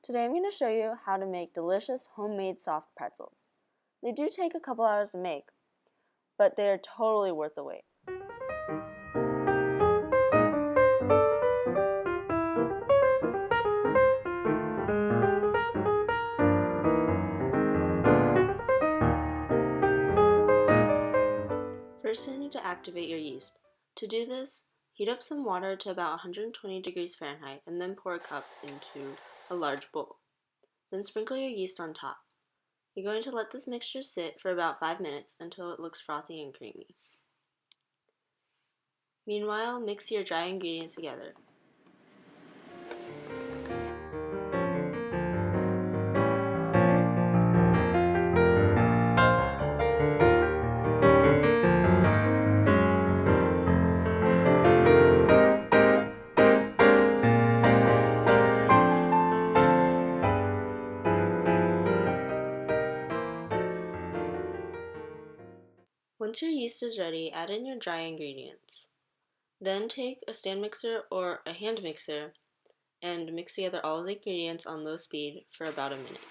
Today I'm going to show you how to make delicious homemade soft pretzels. They do take a couple hours to make, but they are totally worth the wait. First, you need to activate your yeast. To do this, heat up some water to about 120 degrees Fahrenheit and then pour a cup into a large bowl. Then sprinkle your yeast on top. You're going to let this mixture sit for about 5 minutes until it looks frothy and creamy. Meanwhile, mix your dry ingredients together. Once your yeast is ready, add in your dry ingredients. Then take a stand mixer or a hand mixer and mix together all of the ingredients on low speed for about a minute.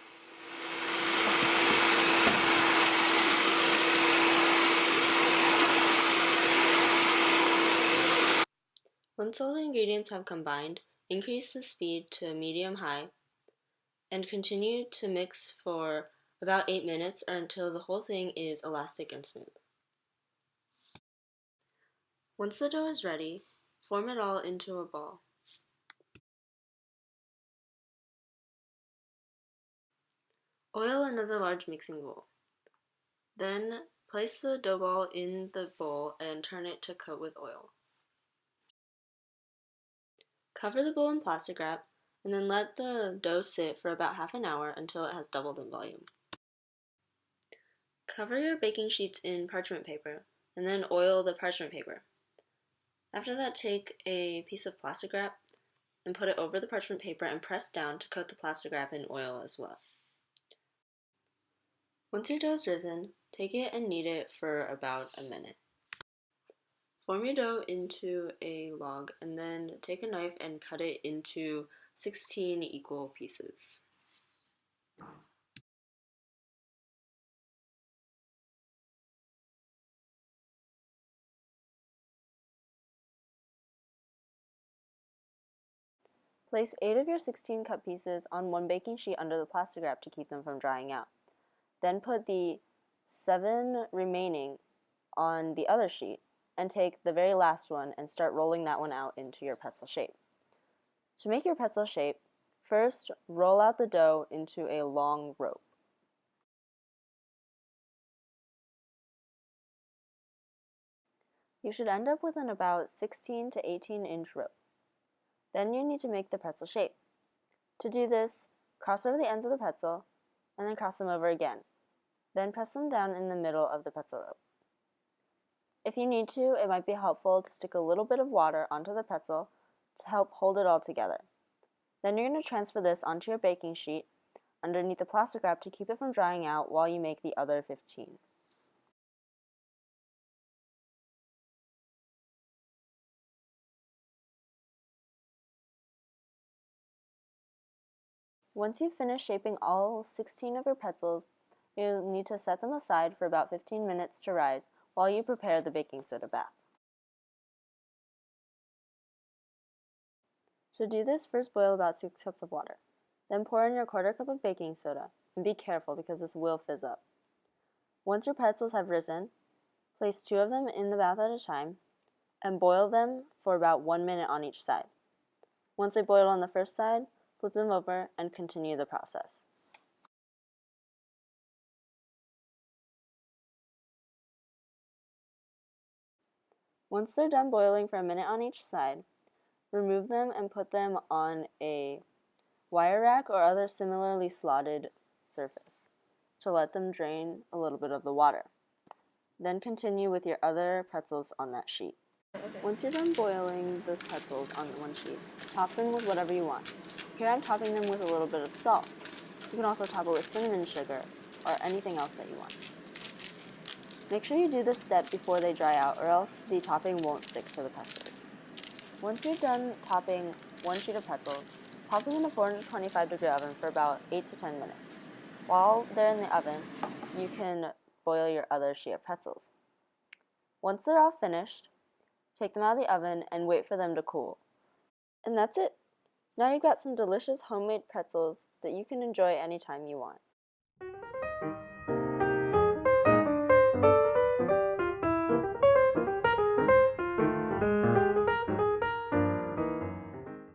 Once all the ingredients have combined, increase the speed to medium-high and continue to mix for about 8 minutes or until the whole thing is elastic and smooth. Once the dough is ready, form it all into a ball. Oil another large mixing bowl. Then place the dough ball in the bowl and turn it to coat with oil. Cover the bowl in plastic wrap and then let the dough sit for about half an hour until it has doubled in volume. Cover your baking sheets in parchment paper and then oil the parchment paper. After that, take a piece of plastic wrap and put it over the parchment paper and press down to coat the plastic wrap in oil as well. Once your dough is risen, take it and knead it for about a minute. Form your dough into a log and then take a knife and cut it into 16 equal pieces. Place 8 of your 16 cut pieces on one baking sheet under the plastic wrap to keep them from drying out. Then put the 7 remaining on the other sheet and take the very last one and start rolling that one out into your pretzel shape. To make your pretzel shape, first roll out the dough into a long rope. You should end up with an about 16 to 18 inch rope. Then you need to make the pretzel shape. To do this, cross over the ends of the pretzel and then cross them over again. Then press them down in the middle of the pretzel rope. If you need to, it might be helpful to stick a little bit of water onto the pretzel to help hold it all together. Then you're going to transfer this onto your baking sheet underneath the plastic wrap to keep it from drying out while you make the other 15. Once you've finished shaping all 16 of your pretzels, you'll need to set them aside for about 15 minutes to rise while you prepare the baking soda bath. To do this, first boil about 6 cups of water. Then pour in your quarter cup of baking soda, and be careful because this will fizz up. Once your pretzels have risen, place 2 of them in the bath at a time and boil them for about 1 minute on each side. Once they boil on the first side, flip them over and continue the process. Once they're done boiling for a minute on each side, remove them and put them on a wire rack or other similarly slotted surface to let them drain a little bit of the water. Then continue with your other pretzels on that sheet. Once you're done boiling those pretzels on one sheet, top them with whatever you want. Here I'm topping them with a little bit of salt. You can also top it with cinnamon sugar or anything else that you want. Make sure you do this step before they dry out or else the topping won't stick to the pretzels. Once you're done topping one sheet of pretzels, Pop them in a 425-degree oven for about 8 to 10 minutes. While they're in the oven, you can boil your other Qian pretzels. Once they're all finished, take them out of the oven and wait for them to cool. And that's it! Now you've got some delicious homemade pretzels that you can enjoy anytime you want.